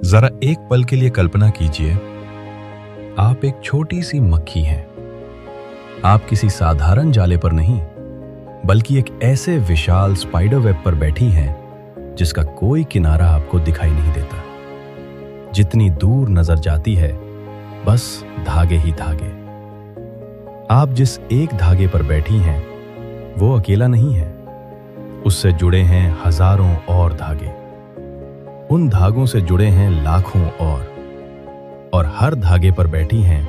जरा एक पल के लिए कल्पना कीजिए, आप एक छोटी सी मक्खी हैं। आप किसी साधारण जाले पर नहीं, बल्कि एक ऐसे विशाल स्पाइडर वेब पर बैठी हैं जिसका कोई किनारा आपको दिखाई नहीं देता। जितनी दूर नजर जाती है, बस धागे ही धागे। आप जिस एक धागे पर बैठी हैं, वो अकेला नहीं है, उससे जुड़े हैं हजारों और धागे। उन धागों से जुड़े हैं लाखों और हर धागे पर बैठी हैं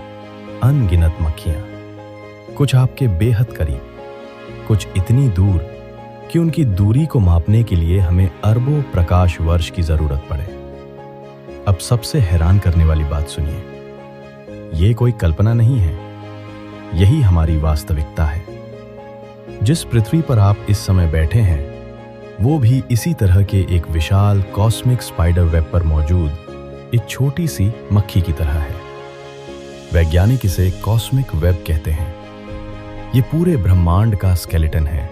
अनगिनत मक्खियां। कुछ आपके बेहद करीब, कुछ इतनी दूर कि उनकी दूरी को मापने के लिए हमें अरबों प्रकाश वर्ष की जरूरत पड़े। अब सबसे हैरान करने वाली बात सुनिए, ये कोई कल्पना नहीं है, यही हमारी वास्तविकता है। जिस पृथ्वी पर आप इस समय बैठे हैं, वो भी इसी तरह के एक विशाल कॉस्मिक स्पाइडर वेब पर मौजूद एक छोटी सी मक्खी की तरह है। वैज्ञानिक इसे कॉस्मिक वेब कहते हैं। ये पूरे ब्रह्मांड का स्केलेटन है,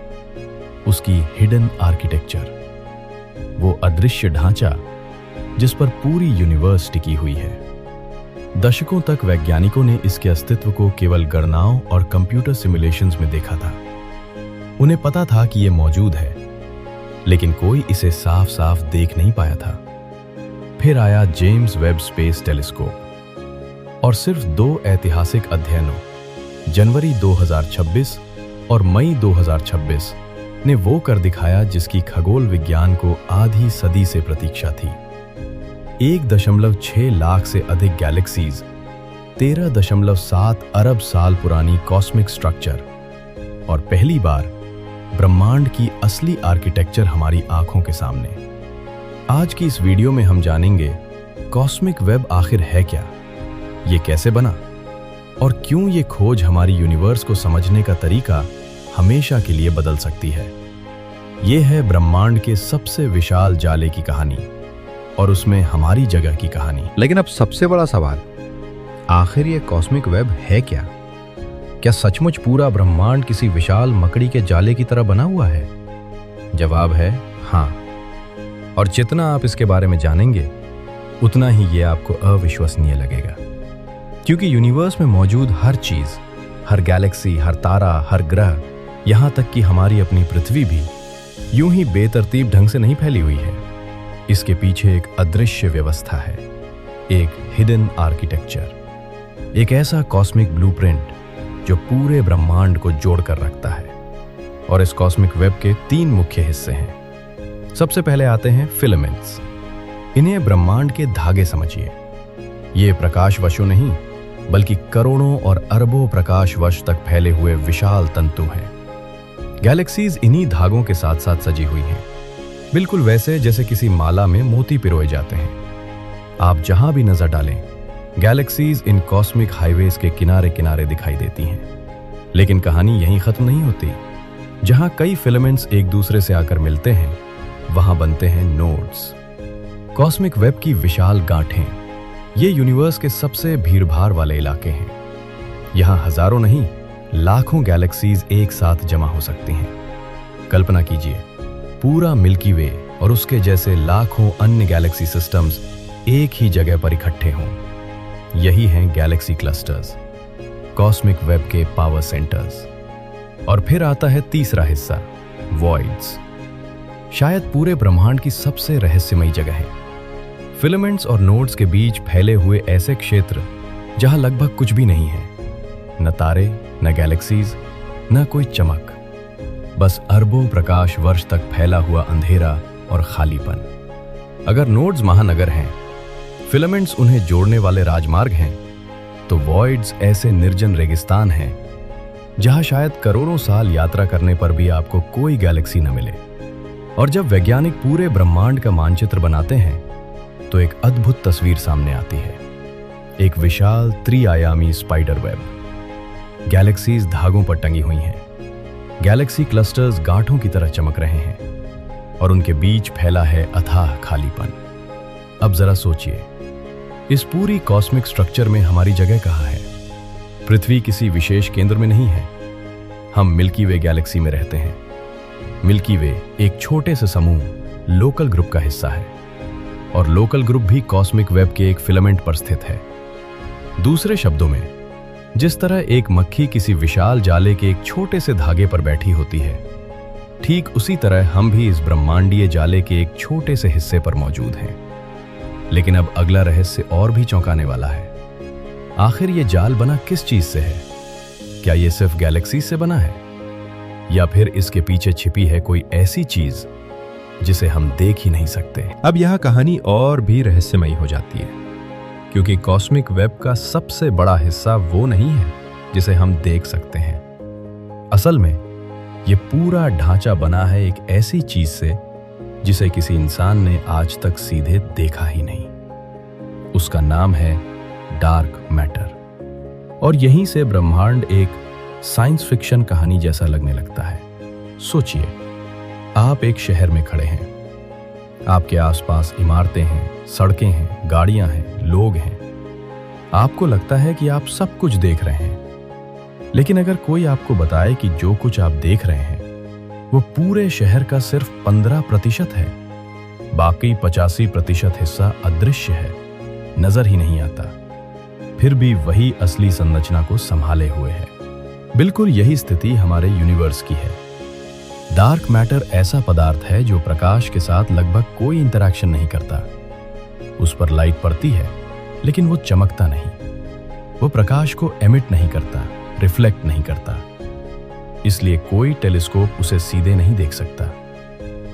उसकी हिडन आर्किटेक्चर, वो अदृश्य ढांचा जिस पर पूरी यूनिवर्स टिकी हुई है। दशकों तक वैज्ञानिकों ने इसके अस्तित्व को केवल गणनाओं और कंप्यूटर सिमुलेशंस में देखा था। उन्हें पता था कि यह मौजूद है, लेकिन कोई इसे साफ साफ देख नहीं पाया था। फिर आया जेम्स वेब स्पेस टेलीस्कोप और सिर्फ 2 ऐतिहासिक अध्ययनों, जनवरी 2026 और मई 2026 ने वो कर दिखाया जिसकी खगोल विज्ञान को आधी सदी से प्रतीक्षा थी। 1.6 लाख से अधिक गैलेक्सीज, 13.7 अरब साल पुरानी कॉस्मिक स्ट्रक्चर और पहली बार ब्रह्मांड की असली आर्किटेक्चर हमारी आंखों के सामने। आज की इस वीडियो में हम जानेंगे कॉस्मिक वेब आखिर है क्या, ये कैसे बना और क्यों ये खोज हमारी यूनिवर्स को समझने का तरीका हमेशा के लिए बदल सकती है। ये है ब्रह्मांड के सबसे विशाल जाले की कहानी और उसमें हमारी जगह की कहानी। लेकिन अब सबसे बड़ा सवाल, आखिर ये कॉस्मिक वेब है क्या? क्या सचमुच पूरा ब्रह्मांड किसी विशाल मकड़ी के जाले की तरह बना हुआ है? जवाब है हाँ। और जितना आप इसके बारे में जानेंगे, उतना ही ये आपको अविश्वसनीय लगेगा। क्योंकि यूनिवर्स में मौजूद हर चीज, हर गैलेक्सी, हर तारा, हर ग्रह, यहां तक कि हमारी अपनी पृथ्वी भी यूं ही बेतरतीब ढंग से नहीं फैली हुई है। इसके पीछे एक अदृश्य व्यवस्था है, एक हिडन आर्किटेक्चर, एक ऐसा कॉस्मिक ब्लूप्रिंट जो पूरे ब्रह्मांड को जोड़कर रखता है। और इस कॉस्मिक वेब के 3 मुख्य हिस्से हैं। सबसे पहले आते हैं फिलामेंट्स। इन्हें ब्रह्मांड के धागे समझिए। ये प्रकाश वर्षों नहीं, बल्कि करोड़ों और अरबों प्रकाश वर्ष तक फैले हुए विशाल तंतु हैं। गैलेक्सीज इन्हीं धागों के साथ साथ सजी हुई हैं, बिल्कुल वैसे जैसे किसी माला में मोती पिरोए जाते हैं। आप जहां भी नजर डालें, गैलेक्सीज इन कॉस्मिक हाईवेज के किनारे किनारे दिखाई देती हैं। लेकिन कहानी यहीं खत्म नहीं होती। जहां कई फिलामेंट्स एक दूसरे से आकर मिलते हैं, वहां बनते हैं नोड्स, कॉस्मिक वेब की विशाल गांठें। ये यूनिवर्स के सबसे भीड़भाड़ वाले इलाके हैं। यहां हजारों नहीं, लाखों गैलेक्सीज एक साथ जमा हो सकती हैं। कल्पना कीजिए, पूरा मिल्की वे और उसके जैसे लाखों अन्य गैलेक्सी सिस्टम्स एक ही जगह पर इकट्ठे हों। यही हैं गैलेक्सी क्लस्टर्स, कॉस्मिक वेब के पावर सेंटर्स। और फिर आता है तीसरा हिस्सा, वॉइड्स। शायद पूरे ब्रह्मांड की सबसे रहस्यमयी जगह है। फिलामेंट्स और नोड्स के बीच फैले हुए ऐसे क्षेत्र जहां लगभग कुछ भी नहीं है, न तारे, न गैलेक्सीज, न कोई चमक, बस अरबों प्रकाश वर्ष तक फैला हुआ अंधेरा और खालीपन। अगर नोड्स महानगर हैं, फिलामेंट्स उन्हें जोड़ने वाले राजमार्ग हैं, तो वॉइड्स ऐसे निर्जन रेगिस्तान हैं जहां शायद करोड़ों साल यात्रा करने पर भी आपको कोई गैलेक्सी न मिले। और जब वैज्ञानिक पूरे ब्रह्मांड का मानचित्र बनाते हैं, तो एक अद्भुत तस्वीर सामने आती है। एक विशाल त्रिआयामी स्पाइडर वेब। गैलेक्सीज धागों पर टंगी हुई हैं, गैलेक्सी क्लस्टर्स गांठों की तरह चमक रहे हैं और उनके बीच फैला है अथाह खालीपन। अब जरा सोचिए, इस पूरी कॉस्मिक स्ट्रक्चर में हमारी जगह कहाँ है? पृथ्वी किसी विशेष केंद्र में नहीं है। हम मिल्की वे गैलेक्सी में रहते हैं। मिल्की वे एक छोटे से समूह, लोकल ग्रुप का हिस्सा है। और लोकल ग्रुप भी कॉस्मिक वेब के एक फिलामेंट पर स्थित है। दूसरे शब्दों में, जिस तरह एक मक्खी किसी विशाल जाले के एक छोटे से धागे पर बैठी होती है, ठीक उसी तरह हम भी इस ब्रह्मांडीय जाले के एक छोटे से हिस्से पर मौजूद हैं। लेकिन अब अगला रहस्य और भी चौंकाने वाला है। आखिर ये जाल बना किस चीज से है? क्या ये सिर्फ गैलेक्सी से बना है, या फिर इसके पीछे छिपी है कोई ऐसी चीज जिसे हम देख ही नहीं सकते? अब यह कहानी और भी रहस्यमयी हो जाती है, क्योंकि कॉस्मिक वेब का सबसे बड़ा हिस्सा वो नहीं है जिसे हम देख सकते हैं। असल में ये पूरा ढांचा बना है एक ऐसी चीज से जिसे किसी इंसान ने आज तक सीधे देखा ही नहीं। उसका नाम है डार्क मैटर। और यहीं से ब्रह्मांड एक साइंस फिक्शन कहानी जैसा लगने लगता है। सोचिए, आप एक शहर में खड़े हैं, आपके आसपास इमारतें हैं, सड़कें हैं, गाड़ियां हैं, लोग हैं। आपको लगता है कि आप सब कुछ देख रहे हैं। लेकिन अगर कोई आपको बताए कि जो कुछ आप देख रहे हैं वो पूरे शहर का सिर्फ 15% है, बाकी 85% हिस्सा अदृश्य है, नजर ही नहीं आता, फिर भी वही असली संरचना को संभाले हुए है। बिल्कुल यही स्थिति हमारे यूनिवर्स की है। डार्क मैटर ऐसा पदार्थ है जो प्रकाश के साथ लगभग कोई इंटरैक्शन नहीं करता। उस पर लाइट पड़ती है लेकिन वो चमकता नहीं, वो प्रकाश को एमिट नहीं करता, रिफ्लेक्ट नहीं करता। इसलिए कोई टेलीस्कोप उसे सीधे नहीं देख सकता।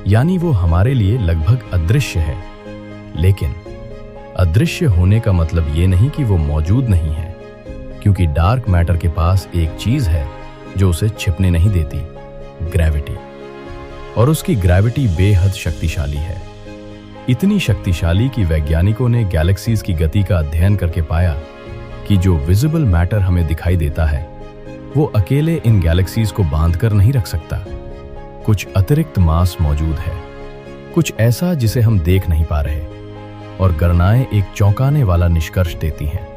यानी वो हमारे लिए लगभग अदृश्य है। लेकिन अदृश्य होने का मतलब ये नहीं कि वो मौजूद नहीं है, क्योंकि डार्क मैटर के पास एक चीज है जो उसे छिपने नहीं देती, ग्रेविटी। और उसकी ग्रेविटी बेहद शक्तिशाली है, इतनी शक्तिशाली कि वैज्ञानिकों ने गैलेक्सीज की गति का अध्ययन करके पाया कि जो विजिबल मैटर हमें दिखाई देता है वो अकेले इन गैलेक्सीज को बांधकर नहीं रख सकता। कुछ अतिरिक्त मास मौजूद है, कुछ ऐसा जिसे हम देख नहीं पा रहे। और गणनाएं एक चौंकाने वाला निष्कर्ष देती हैं।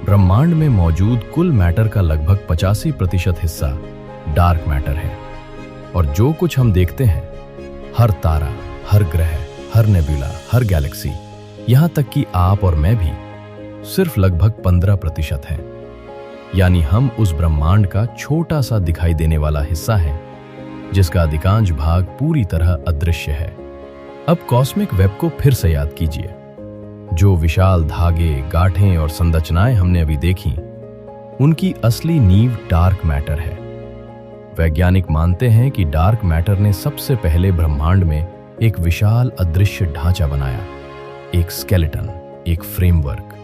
ब्रह्मांड में मौजूद कुल मैटर का लगभग 85% हिस्सा डार्क मैटर है। और जो कुछ हम देखते हैं, हर तारा, हर ग्रह, हर नेबुला, हर गैलेक्सी, यहां तक कि आप और मैं भी, सिर्फ लगभग 15% है। यानी हम उस ब्रह्मांड का छोटा सा दिखाई देने वाला हिस्सा है जिसका अधिकांश भाग पूरी तरह अदृश्य है। अब कॉस्मिक वेब को फिर से याद कीजिए। जो विशाल धागे, गांठें और संरचनाएं हमने अभी देखी, उनकी असली नींव डार्क मैटर है। वैज्ञानिक मानते हैं कि डार्क मैटर ने सबसे पहले ब्रह्मांड में एक विशाल अदृश्य ढांचा बनाया, एक स्केलेटन, एक फ्रेमवर्क।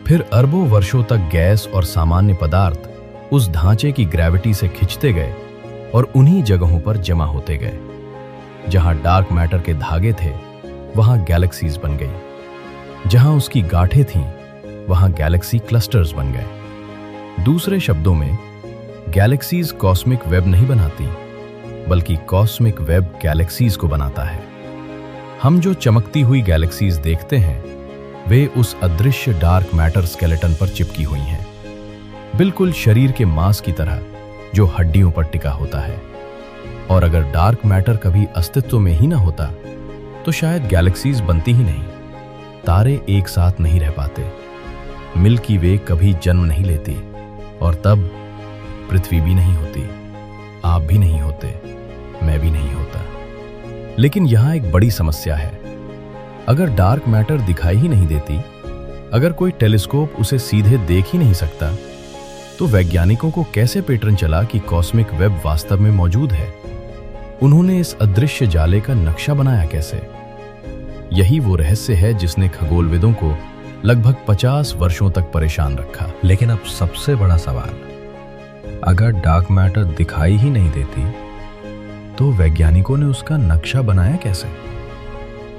फिर अरबों वर्षों तक गैस और सामान्य पदार्थ उस ढांचे की ग्रेविटी से खिंचते गए और उन्हीं जगहों पर जमा होते गए। जहां डार्क मैटर के धागे थे, वहां गैलेक्सीज बन गई। जहां उसकी गांठें थीं, वहां गैलेक्सी क्लस्टर्स बन गए। दूसरे शब्दों में, गैलेक्सीज कॉस्मिक वेब नहीं बनाती, बल्कि कॉस्मिक वेब गैलेक्सीज को बनाता है। हम जो चमकती हुई गैलेक्सीज देखते हैं, वे उस अदृश्य डार्क मैटर स्केलेटन पर चिपकी हुई हैं, बिल्कुल शरीर के मांस की तरह जो हड्डियों पर टिका होता है। और अगर डार्क मैटर कभी अस्तित्व में ही ना होता, तो शायद गैलेक्सीज बनती ही नहीं, तारे एक साथ नहीं रह पाते, मिल्की वे कभी जन्म नहीं लेती, और तब पृथ्वी भी नहीं होती, आप भी नहीं होते, मैं भी नहीं होता। लेकिन यहां एक बड़ी समस्या है। अगर डार्क मैटर दिखाई ही नहीं देती, अगर कोई टेलीस्कोप उसे सीधे देख ही नहीं सकता, तो वैज्ञानिकों को कैसे पैटर्न चला कि कॉस्मिक वेब वास्तव में मौजूद है? उन्होंने इस अदृश्य जाले का नक्शा बनाया कैसे? यही वो रहस्य है जिसने खगोलविदों को लगभग 50 वर्षों तक परेशान रखा। लेकिन अब सबसे बड़ा सवाल, अगर डार्क मैटर दिखाई ही नहीं देती, तो वैज्ञानिकों ने उसका नक्शा बनाया कैसे?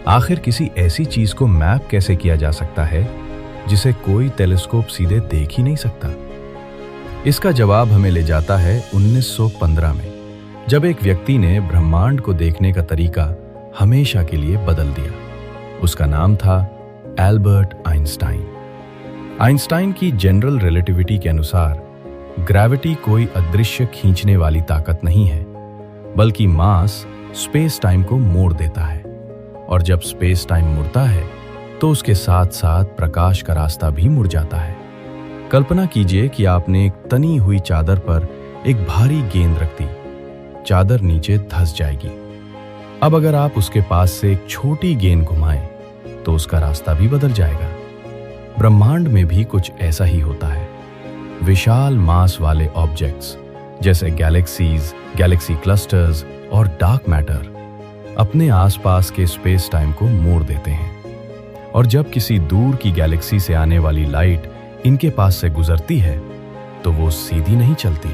आखिर किसी ऐसी चीज को मैप कैसे किया जा सकता है जिसे कोई टेलीस्कोप सीधे देख ही नहीं सकता? इसका जवाब हमें ले जाता है 1915 में, जब एक व्यक्ति ने ब्रह्मांड को देखने का तरीका हमेशा के लिए बदल दिया। उसका नाम था एल्बर्ट आइंस्टाइन। आइंस्टाइन की जनरल रिलेटिविटी के अनुसार ग्रेविटी कोई अदृश्य खींचने वाली ताकत नहीं है, बल्कि मास स्पेस टाइम को मोड़ देता है, और जब स्पेस टाइम मुड़ता है तो उसके साथ साथ प्रकाश का रास्ता भी मुड़ जाता है। कल्पना कीजिए कि आपने एक तनी हुई चादर पर एक भारी गेंद रख दी। चादर नीचे धंस जाएगी। अब अगर आप उसके पास से एक छोटी गेंद घुमाएं तो उसका रास्ता भी बदल जाएगा। ब्रह्मांड में भी कुछ ऐसा ही होता है। विशाल मास वाले ऑब्जेक्ट्स जैसे गैलेक्सीज, गैलेक्सी क्लस्टर्स और डार्क मैटर अपने आसपास के स्पेस टाइम को मोड़ देते हैं, और जब किसी दूर की गैलेक्सी से आने वाली लाइट इनके पास से गुजरती है तो वो सीधी नहीं चलती,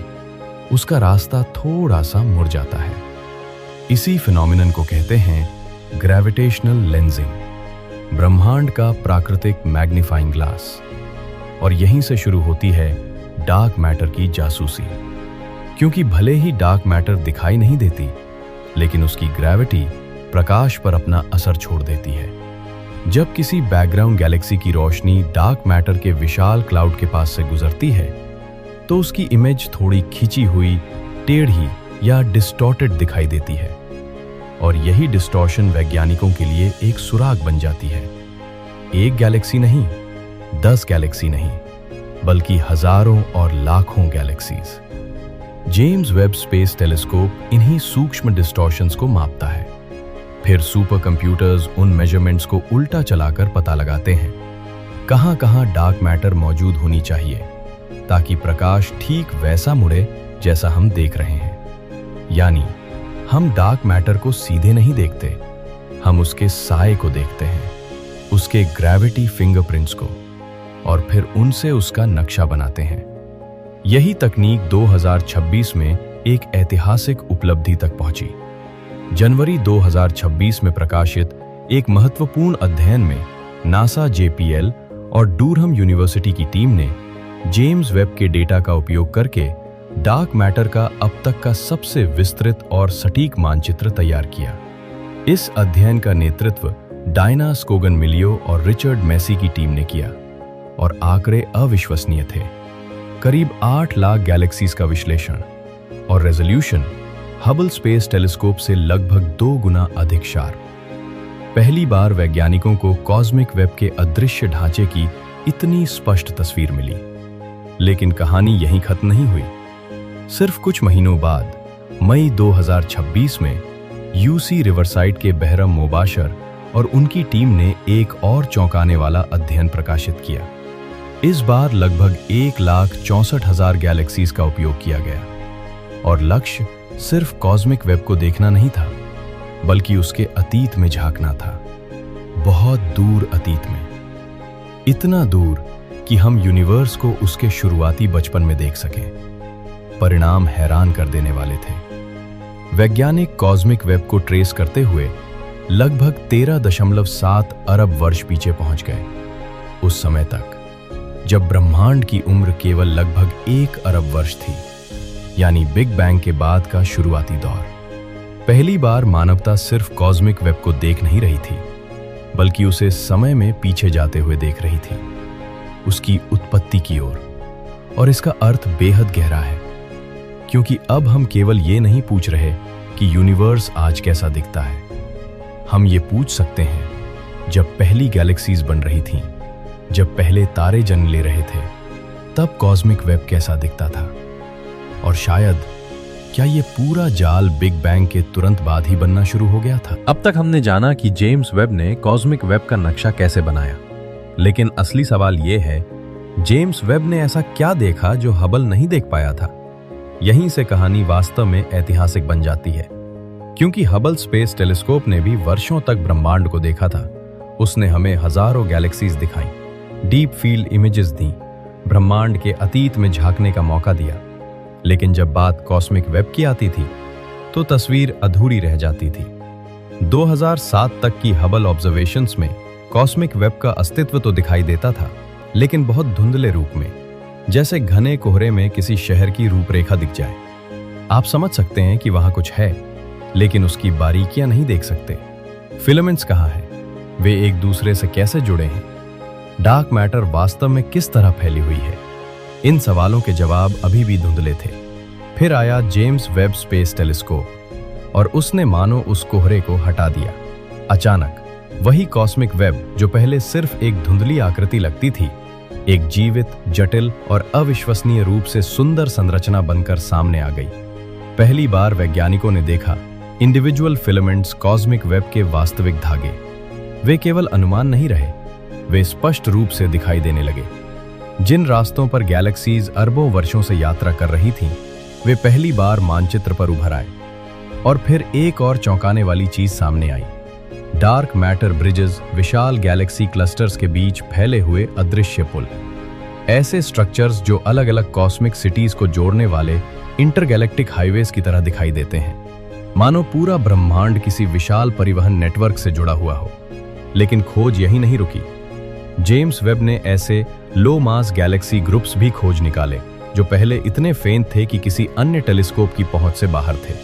उसका रास्ता थोड़ा सा मुड़ जाता है। इसी फिनोमिनन को कहते हैं ग्रेविटेशनल लेंसिंग, ब्रह्मांड का प्राकृतिक मैग्नीफाइंग ग्लास। और यहीं से शुरू होती है डार्क मैटर की जासूसी, क्योंकि भले ही डार्क मैटर दिखाई नहीं देती, लेकिन उसकी ग्रेविटी प्रकाश पर अपना असर छोड़ देती है। जब किसी बैकग्राउंड गैलेक्सी की रोशनी डार्क मैटर के विशाल क्लाउड के पास से गुजरती है तो उसकी इमेज थोड़ी खिंची हुई, टेढ़ी या डिस्टॉर्टेड दिखाई देती है, और यही डिस्टॉर्शन वैज्ञानिकों के लिए एक सुराग बन जाती है। एक गैलेक्सी नहीं, 10 गैलेक्सी नहीं, बल्कि हजारों और लाखों galaxies. James Webb space telescope इन्हीं सूक्ष्म डिस्टॉर्शंस को मापता है। फिर सुपर कंप्यूटर्स उन मेजरमेंट्स को उल्टा चलाकर पता लगाते हैं कहां कहां डार्क मैटर मौजूद होनी चाहिए, ताकि प्रकाश ठीक वैसा मुड़े जैसा हम देख रहे हैं। यानी हम डार्क मैटर को सीधे नहीं देखते, हम उसके साए को देखते हैं, उसके ग्रेविटी फिंगरप्रिंट्स को, और फिर उनसे उसका नक्शा बनाते हैं। यही तकनीक 2026 में एक ऐतिहासिक उपलब्धि तक पहुंची। जनवरी 2026 में प्रकाशित एक महत्वपूर्ण अध्ययन में नासा, JPL और डूरहम यूनिवर्सिटी की टीम ने जेम्स वेब के डेटा का उपयोग करके डार्क मैटर का अब तक का सबसे विस्तृत और सटीक मानचित्र तैयार किया। इस अध्ययन का नेतृत्व डायना स्कोगन-मिलियो और रिचर्ड मैसी की टीम ने किया, और आंकड़े अविश्वसनीय थे। करीब 8 लाख गैलेक्सीज का विश्लेषण, और रेजोल्यूशन हबल स्पेस टेलीस्कोप से लगभग 2 गुना अधिक शार्प। पहली बार वैज्ञानिकों को कॉस्मिक वेब के अदृश्य ढांचे की इतनी स्पष्ट तस्वीर मिली। लेकिन कहानी यहीं खत्म नहीं हुई। सिर्फ कुछ महीनों बाद मई 2026 में UC रिवरसाइड के बहरम मोबाशर और उनकी टीम ने एक और चौंकाने वाला अध्ययन प्रकाशित किया। इस बार लगभग 1,64,000 गैलेक्सीज का उपयोग किया गया, और लक्ष्य सिर्फ कॉस्मिक वेब को देखना नहीं था, बल्कि उसके अतीत में झांकना था। बहुत दूर अतीत में, इतना दूर कि हम यूनिवर्स को उसके शुरुआती बचपन में देख सकें। परिणाम हैरान कर देने वाले थे। वैज्ञानिक कॉस्मिक वेब को ट्रेस करते हुए लगभग 13.7 अरब वर्ष पीछे पहुंच गए, उस समय तक जब ब्रह्मांड की उम्र केवल लगभग 1 अरब वर्ष थी, यानी बिग बैंग के बाद का शुरुआती दौर। पहली बार मानवता सिर्फ कॉस्मिक वेब को देख नहीं रही थी, बल्कि उसे समय में पीछे जाते हुए देख रही थी, उसकी उत्पत्ति की ओर। और इसका अर्थ बेहद गहरा है, क्योंकि अब हम केवल ये नहीं पूछ रहे कि यूनिवर्स आज कैसा दिखता है। हम ये पूछ सकते हैं, जब पहली गैलेक्सीज बन रही थीं, जब पहले तारे जन्म ले रहे थे, तब कॉस्मिक वेब कैसा दिखता था? और शायद क्या ये पूरा जाल बिग बैंग के तुरंत बाद ही बनना शुरू हो गया था? अब तक हमने जाना कि जेम्स वेब ने कॉस्मिक वेब का नक्शा कैसे बनाया, लेकिन असली सवाल ये है, जेम्स वेब ने ऐसा क्या देखा जो हबल नहीं देख पाया था? यहीं से कहानी वास्तव में ऐतिहासिक बन जाती है, क्योंकि हबल स्पेस टेलीस्कोप ने भी वर्षों तक ब्रह्मांड को देखा था। उसने हमें हजारों गैलेक्सीज दिखाई, डीप फील्ड इमेजेस दी, ब्रह्मांड के अतीत में झांकने का मौका दिया। लेकिन जब बात कॉस्मिक वेब की आती थी तो तस्वीर अधूरी रह जाती थी। 2007 तक की हबल ऑब्जर्वेशंस में कॉस्मिक वेब का अस्तित्व तो दिखाई देता था, लेकिन बहुत धुंधले रूप में, जैसे घने कोहरे में किसी शहर की रूपरेखा दिख जाए। आप समझ सकते हैं कि वहां कुछ है, लेकिन उसकी बारीकियां नहीं देख सकते। फिलामेंट्स कहाँ हैं? वे एक दूसरे से कैसे जुड़े हैं? डार्क मैटर वास्तव में किस तरह फैली हुई है? इन सवालों के जवाब अभी भी धुंधले थे। फिर आया जेम्स वेब स्पेस टेलीस्कोप, और उसने मानो उस कोहरे को हटा दिया। अचानक वही कॉस्मिक वेब जो पहले सिर्फ एक धुंधली आकृति लगती थी, एक जीवित, जटिल और अविश्वसनीय रूप से सुंदर संरचना बनकर सामने आ गई। पहली बार वैज्ञानिकों ने देखा इंडिविजुअल फिलामेंट्स कॉस्मिक वेब के वास्तविक धागे। वे केवल अनुमान नहीं रहे, वे स्पष्ट रूप से दिखाई देने लगे। जिन रास्तों पर गैलेक्सीज अरबों वर्षों से यात्रा कर रही थीं, वे पहली बार मानचित्र पर उभर आए। और फिर एक और चौंकाने वाली चीज सामने आई। डार्क मैटर ब्रिजेस, विशाल गैलेक्सी क्लस्टर्स के बीच फैले हुए अदृश्य पुल। ऐसे स्ट्रक्चर्स जो अलग अलग कॉस्मिक सिटीज को जोड़ने वाले इंटरगैलेक्टिक हाईवेज की तरह दिखाई देते हैं, मानो पूरा ब्रह्मांड किसी विशाल परिवहन नेटवर्क से जुड़ा हुआ हो। लेकिन खोज यही नहीं रुकी। जेम्स वेब ने ऐसे लो मास गैलेक्सी ग्रुप्स भी खोज निकाले जो पहले इतने फेंट थे कि किसी अन्य टेलीस्कोप की पहुंच से बाहर थे।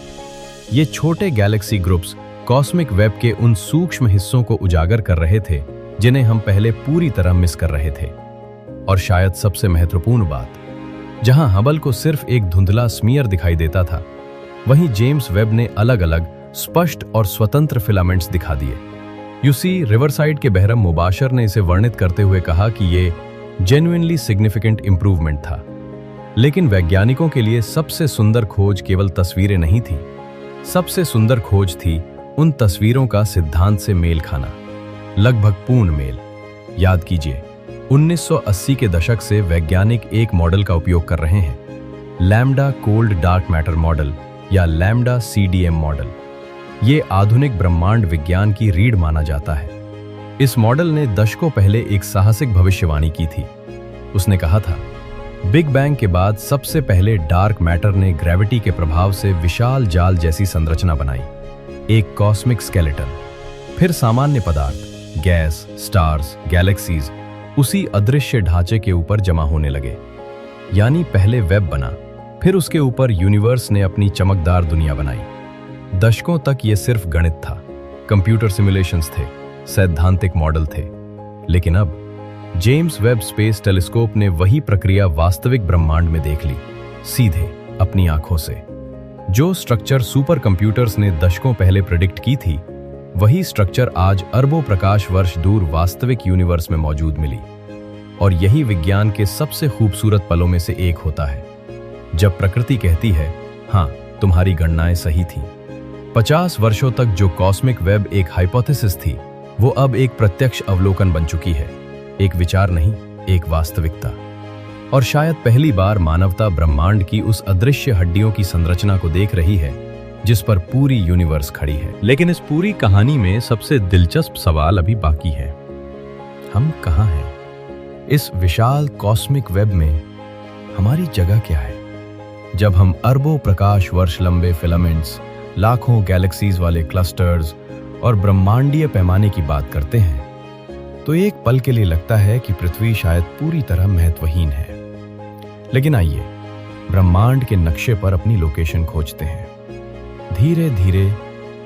ये छोटे गैलेक्सी ग्रुप्स कॉस्मिक वेब के उन सूक्ष्म हिस्सों को उजागर कर रहे थे जिन्हें हम पहले पूरी तरह मिस कर रहे थे। और शायद सबसे महत्वपूर्ण बात, जहां हबल को सिर्फ एक धुंधला स्मीयर दिखाई देता था, वहीं जेम्स वेब ने अलग अलग स्पष्ट और स्वतंत्र फिलामेंट्स दिखा दिए। यूसी रिवरसाइड के बहरम मुबाशर ने इसे वर्णित करते हुए कहा कि ये जेन्युइनली सिग्निफिकेंट इंप्रूवमेंट था। लेकिन वैज्ञानिकों के लिए सबसे सुंदर खोज केवल तस्वीरें नहीं थी, सबसे सुंदर खोज थी उन तस्वीरों का सिद्धांत से मेल खाना, लगभग पूर्ण मेल। याद कीजिए, 1980 के दशक से वैज्ञानिक एक मॉडल का उपयोग कर रहे हैं, lambda cold dark matter model या लैम्डा CDM मॉडल। ये आधुनिक ब्रह्मांड विज्ञान की रीढ़ माना जाता है। इस मॉडल ने दशकों पहले एक साहसिक भविष्यवाणी की थी। उसने कहा था, बिग बैंग के बाद सबसे पहले डार्क मैटर ने ग्रेविटी के प्रभाव से विशाल जाल जैसी संरचना बनाई, एक कॉस्मिक स्केलेटन। फिर सामान्य पदार्थ, गैस, स्टार्स, गैलेक्सीज उसी अदृश्य ढांचे के ऊपर जमा होने लगे। यानी पहले वेब बना, फिर उसके ऊपर यूनिवर्स ने अपनी चमकदार दुनिया बनाई। दशकों तक ये सिर्फ गणित था, कंप्यूटर सिमुलेशंस थे, सैद्धांतिक मॉडल थे। लेकिन अब जेम्स वेब स्पेस टेलीस्कोप ने वही प्रक्रिया वास्तविक ब्रह्मांड में देख ली, सीधे अपनी आंखों से। जो स्ट्रक्चर सुपर कंप्यूटर्स ने दशकों पहले प्रेडिक्ट की थी, वही स्ट्रक्चर आज अरबों प्रकाश वर्ष दूर वास्तविक यूनिवर्स में मौजूद मिली। और यही विज्ञान के सबसे खूबसूरत पलों में से एक होता है, जब प्रकृति कहती है, हाँ, तुम्हारी गणनाएं सही थीं। 50 वर्षों तक जो कॉस्मिक वेब एक हाइपोथेसिस थी, वो अब एक प्रत्यक्ष अवलोकन बन चुकी है। एक विचार नहीं, एक वास्तविकता। और शायद पहली बार मानवता ब्रह्मांड की उस अदृश्य हड्डियों की संरचना को देख रही है जिस पर पूरी यूनिवर्स खड़ी है। लेकिन इस पूरी कहानी में सबसे दिलचस्प सवाल अभी बाकी है। हम कहाँ हैं? इस विशाल कॉस्मिक वेब में हमारी जगह क्या है? जब हम अरबों प्रकाश वर्ष लंबे फिलामेंट्स, लाखों गैलेक्सीज वाले क्लस्टर्स और ब्रह्मांडीय पैमाने की बात करते हैं, तो एक पल के लिए लगता है कि पृथ्वी शायद पूरी तरह महत्वहीन है। लेकिन आइए ब्रह्मांड के नक्शे पर अपनी लोकेशन खोजते हैं, धीरे धीरे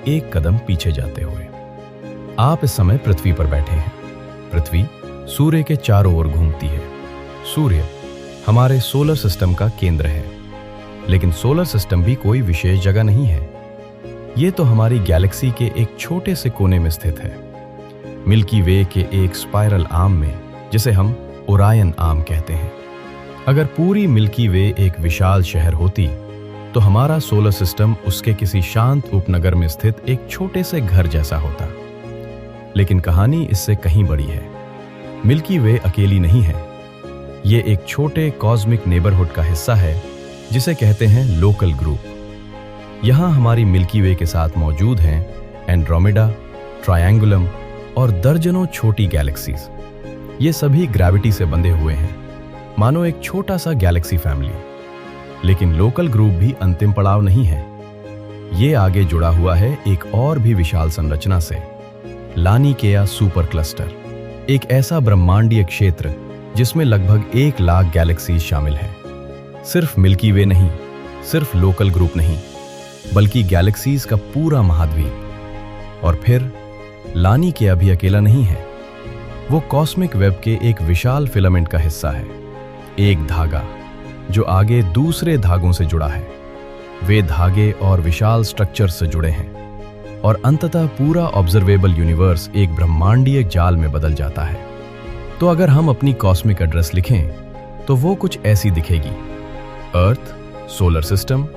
एक कदम पीछे जाते हुए। आप इस समय पृथ्वी पर बैठे हैं। पृथ्वी सूर्य के चारों ओर घूमती है। सूर्य हमारे सोलर सिस्टम का केंद्र है। लेकिन सोलर सिस्टम भी कोई विशेष जगह नहीं है। ये तो हमारी गैलेक्सी के एक छोटे से कोने में स्थित है, मिल्की वे के एक स्पाइरल आर्म में, जिसे हम ओरायन आर्म कहते हैं। अगर पूरी मिल्की वे एक विशाल शहर होती, तो हमारा सोलर सिस्टम उसके किसी शांत उपनगर में स्थित एक छोटे से घर जैसा होता। लेकिन कहानी इससे कहीं बड़ी है। मिल्की वे अकेली नहीं है। ये एक छोटे कॉस्मिक नेबरहुड का हिस्सा है जिसे कहते हैं लोकल ग्रुप। यहाँ हमारी मिल्की वे के साथ मौजूद हैं एंड्रोमेडा, ट्रायंगुलम और दर्जनों छोटी गैलेक्सीज। ये सभी ग्रेविटी से बंधे हुए हैं, मानो एक छोटा सा गैलेक्सी फैमिली। लेकिन लोकल ग्रुप भी अंतिम पड़ाव नहीं है। ये आगे जुड़ा हुआ है एक और भी विशाल संरचना से, लानिकेया सुपर क्लस्टर, एक ऐसा ब्रह्मांडीय क्षेत्र जिसमें लगभग 1 लाख गैलेक्सीज शामिल हैं। सिर्फ मिल्की वे नहीं, सिर्फ लोकल ग्रुप नहीं, बल्कि गैलेक्सीज का पूरा महाद्वीप। और फिर लानिकेया भी अकेला नहीं है। वो कॉस्मिक वेब के एक विशाल फिलामेंट का हिस्सा है, एक धागा जो आगे दूसरे धागों से जुड़ा है। वे धागे और विशाल स्ट्रक्चर से जुड़े हैं। और अंततः पूरा ऑब्जर्वेबल यूनिवर्स एक ब्रह्मांडीय जाल में बदल जाता है। तो अगर हम अपनी कॉस्मिक एड्रेस लिखें तो वो कुछ ऐसी दिखेगी: earth, solar system,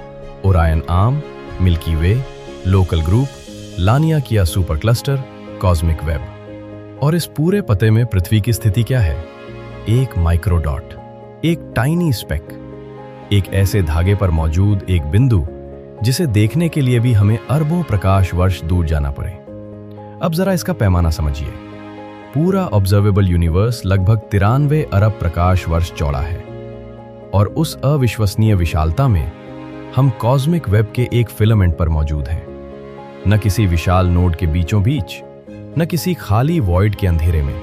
Orion arm, Milky Way, local group, Laniakea super cluster, cosmic web. और इस पूरे पते में पृथ्वी की स्थिति क्या है? एक माइक्रो डॉट, एक टाइनी स्पेक, एक ऐसे धागे पर मौजूद एक बिंदु जिसे देखने के लिए भी हमें अरबों प्रकाश वर्ष दूर जाना पड़े। अब जरा इसका पैमाना समझिए। पूरा ऑब्जर्वेबल यूनिवर्स लगभग 93 अरब प्रकाश वर्ष चौड़ा है, और उस अविश्वसनीय विशालता में हम कॉस्मिक वेब के एक फिलामेंट पर मौजूद हैं। न किसी विशाल नोड के बीचों बीच, न किसी खाली वॉइड के अंधेरे में,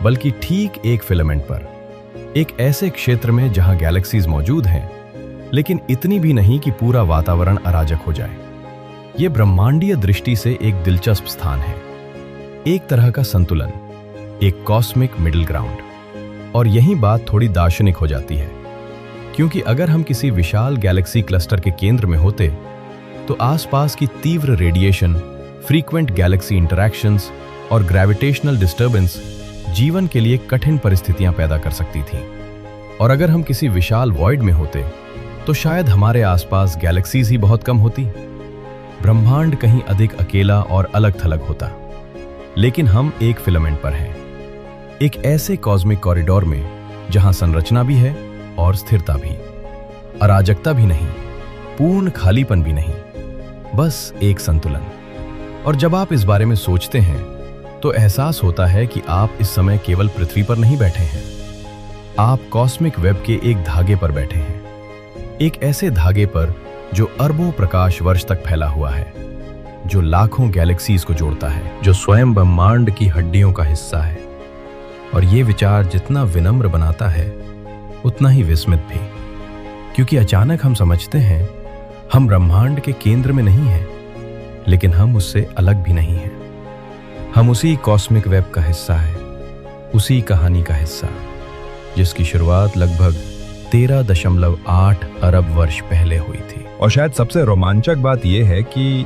बल्कि ठीक एक फिलामेंट पर, एक ऐसे क्षेत्र में जहां गैलेक्सीज मौजूद हैं, लेकिन इतनी भी नहीं कि पूरा वातावरण अराजक हो जाए। यह ब्रह्मांडीय दृष्टि से एक दिलचस्प स्थान है, एक तरह का संतुलन, एक कॉस्मिक मिडिल ग्राउंड। और यही बात थोड़ी दार्शनिक हो जाती है, क्योंकि अगर हम किसी विशाल गैलेक्सी क्लस्टर के केंद्र में होते तो आसपास की तीव्र रेडिएशन, फ्रीक्वेंट गैलेक्सी इंटरैक्शंस और ग्रेविटेशनल डिस्टर्बेंस जीवन के लिए कठिन परिस्थितियां पैदा कर सकती थीं। और अगर हम किसी विशाल वॉइड में होते तो शायद हमारे आसपास गैलेक्सीज ही बहुत कम होती, ब्रह्मांड कहीं अधिक अकेला और अलग थलग होता। लेकिन हम एक फिलामेंट पर हैं, एक ऐसे कॉस्मिक कॉरिडोर में जहां संरचना भी है और स्थिरता भी, अराजकता भी नहीं, पूर्ण खालीपन भी नहीं, बस एक संतुलन। और जब आप इस बारे में सोचते हैं तो एहसास होता है कि आप इस समय केवल पृथ्वी पर नहीं बैठे हैं, आप कॉस्मिक वेब के एक धागे पर बैठे हैं, एक ऐसे धागे पर जो अरबों प्रकाश वर्ष तक फैला हुआ है, जो लाखों गैलेक्सीज को जोड़ता है, जो स्वयं ब्रह्मांड की हड्डियों का हिस्सा है। और ये विचार जितना विनम्र बनाता है उतना ही विस्मित भी, क्योंकि अचानक हम समझते हैं हम ब्रह्मांड के केंद्र में नहीं हैं, लेकिन हम उससे अलग भी नहीं हैं। हम उसी कॉस्मिक वेब का हिस्सा है, उसी कहानी का हिस्सा जिसकी शुरुआत लगभग 13.8 अरब वर्ष पहले हुई थी। और शायद सबसे रोमांचक बात यह है कि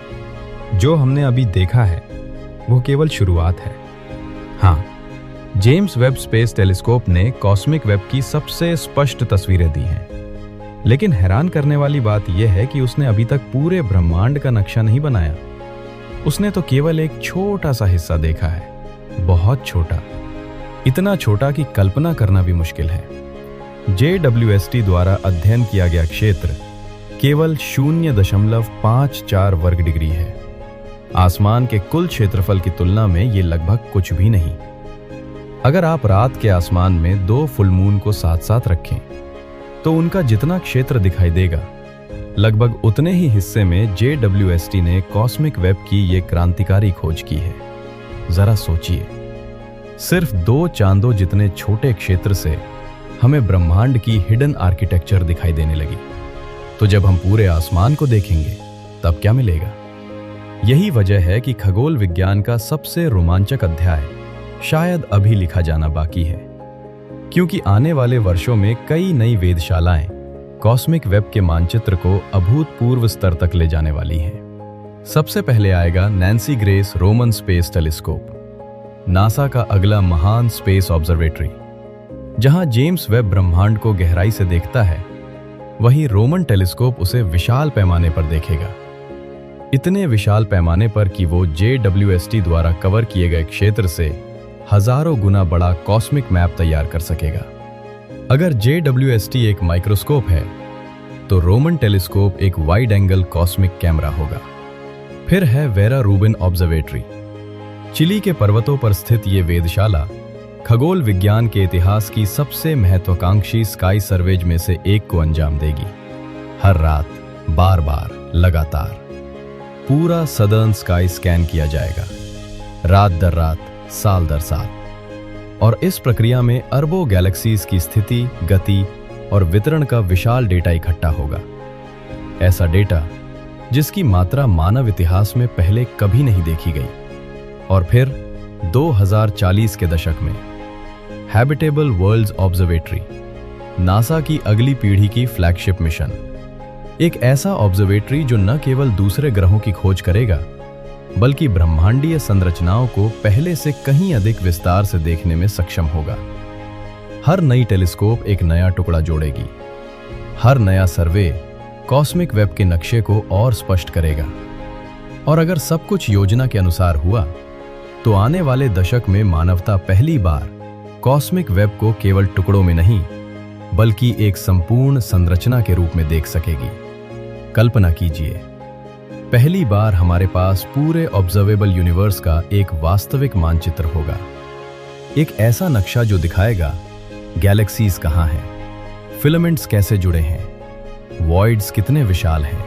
जो हमने अभी देखा है वो केवल शुरुआत है। हाँ, जेम्स वेब स्पेस टेलीस्कोप ने कॉस्मिक वेब की सबसे स्पष्ट तस्वीरें दी हैं, लेकिन हैरान करने वाली बात यह है कि उसने अभी तक पूरे ब्रह्मांड का नक्शा नहीं बनाया। उसने तो केवल एक छोटा सा हिस्सा देखा है, बहुत छोटा, इतना छोटा कि कल्पना करना भी मुश्किल है। JWST द्वारा अध्ययन किया गया क्षेत्र केवल 0.54 वर्ग डिग्री है। आसमान के कुल क्षेत्रफल की तुलना में ये लगभग कुछ भी नहीं। अगर आप रात के आसमान में 2 फुल मून को साथ साथ रखें तो उनका जितना क्षेत्र दिखाई देगा, लगभग उतने ही हिस्से में JWST ने कॉस्मिक वेब की ये क्रांतिकारी खोज की है। जरा सोचिए, सिर्फ 2 चांदों जितने छोटे क्षेत्र से हमें ब्रह्मांड की हिडन आर्किटेक्चर दिखाई देने लगी। तो जब हम पूरे आसमान को देखेंगे तब क्या मिलेगा? यही वजह है कि खगोल विज्ञान का सबसे रोमांचक अध्याय शायद अभी लिखा जाना बाकी है, क्योंकि आने वाले वर्षों में कई नई वेधशालाएं कॉस्मिक वेब के मानचित्र को अभूतपूर्व स्तर तक ले जाने वाली हैं। सबसे पहले आएगा Nancy grace Roman space telescope, NASA का अगला महान स्पेस ऑब्जर्वेटरी। जहां जेम्स वेब ब्रह्मांड को गहराई से देखता है, वहीं रोमन टेलीस्कोप उसे विशाल पैमाने पर देखेगा, इतने विशाल पैमाने पर कि वो JWST द्वारा कवर किए गए क्षेत्र से हजारों गुना बड़ा कॉस्मिक मैप तैयार कर सकेगा। अगर JWST एक माइक्रोस्कोप है तो रोमन टेलीस्कोप एक वाइड एंगल कॉस्मिक कैमरा होगा। फिर है वेरा रूबिन ऑब्जर्वेटरी। चिली के पर्वतों पर स्थित ये वेधशाला खगोल विज्ञान के इतिहास की सबसे महत्वाकांक्षी स्काई सर्वेज में से एक को अंजाम देगी। हर रात, बार बार, लगातार पूरा सदर्न स्काई स्कैन किया जाएगा, रात दर रात, साल दर साल। और इस प्रक्रिया में अरबों गैलेक्सीज की स्थिति, गति और वितरण का विशाल डेटा इकट्ठा होगा। ऐसा डेटा जिसकी मात्रा मानव इतिहास में पहले कभी नहीं देखी गई। और फिर 2040 के दशक में हैबिटेबल वर्ल्ड्स ऑब्जर्वेटरी, नासा की अगली पीढ़ी की फ्लैगशिप मिशन। एक ऐसा ऑब्जर्वेटरी जो न केवल दूसरे ग्रहों की खोज करेगा, बल्कि ब्रह्मांडीय संरचनाओं को पहले से कहीं अधिक विस्तार से देखने में सक्षम होगा। हर नई टेलीस्कोप एक नया टुकड़ा जोड़ेगी। हर नया सर्वे कॉस्मिक वेब के नक्शे को और स्पष्ट करेगा। और अगर सब कुछ योजना के अनुसार हुआ तो आने वाले दशक में मानवता पहली बार कॉस्मिक वेब को केवल टुकड़ों में नहीं बल्कि एक संपूर्ण संरचना के रूप में देख सकेगी। कल्पना कीजिए, पहली बार हमारे पास पूरे ऑब्जर्वेबल यूनिवर्स का एक वास्तविक मानचित्र होगा। एक ऐसा नक्शा जो दिखाएगा गैलेक्सीज कहाँ हैं, फिलामेंट्स कैसे जुड़े हैं, वॉइड्स कितने विशाल हैं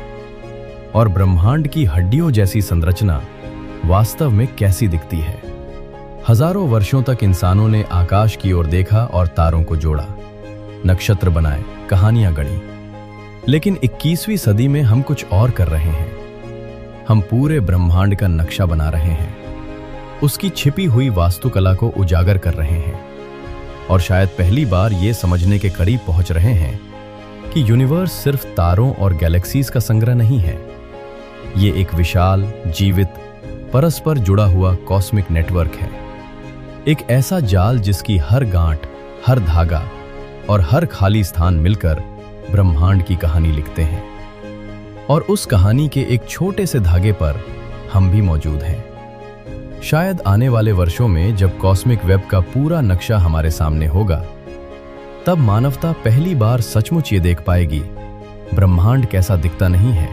और ब्रह्मांड की हड्डियों जैसी संरचना वास्तव में कैसी दिखती है। हजारों वर्षों तक इंसानों ने आकाश की ओर देखा और तारों को जोड़ा, नक्षत्र बनाए, कहानियां गढ़ी। लेकिन 21वीं सदी में हम कुछ और कर रहे हैं। हम पूरे ब्रह्मांड का नक्शा बना रहे हैं, उसकी छिपी हुई वास्तुकला को उजागर कर रहे हैं और शायद पहली बार ये समझने के करीब पहुंच रहे हैं कि यूनिवर्स सिर्फ तारों और गैलेक्सीज का संग्रह नहीं है। ये एक विशाल, जीवित, परस्पर जुड़ा हुआ कॉस्मिक नेटवर्क है। एक ऐसा जाल जिसकी हर गांठ, हर धागा और हर खाली स्थान मिलकर ब्रह्मांड की कहानी लिखते हैं। और उस कहानी के एक छोटे से धागे पर हम भी मौजूद हैं। शायद आने वाले वर्षों में जब कॉस्मिक वेब का पूरा नक्शा हमारे सामने होगा, तब मानवता पहली बार सचमुच ये देख पाएगी ब्रह्मांड कैसा दिखता नहीं है,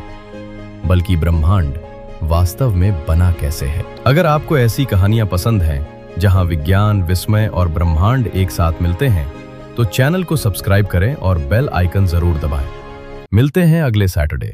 बल्कि ब्रह्मांड वास्तव में बना कैसे है। अगर आपको ऐसी कहानियां पसंद हैं जहां विज्ञान, विस्मय और ब्रह्मांड एक साथ मिलते हैं, तो चैनल को सब्सक्राइब करें और बेल आइकन जरूर दबाएं। मिलते हैं अगले सैटरडे।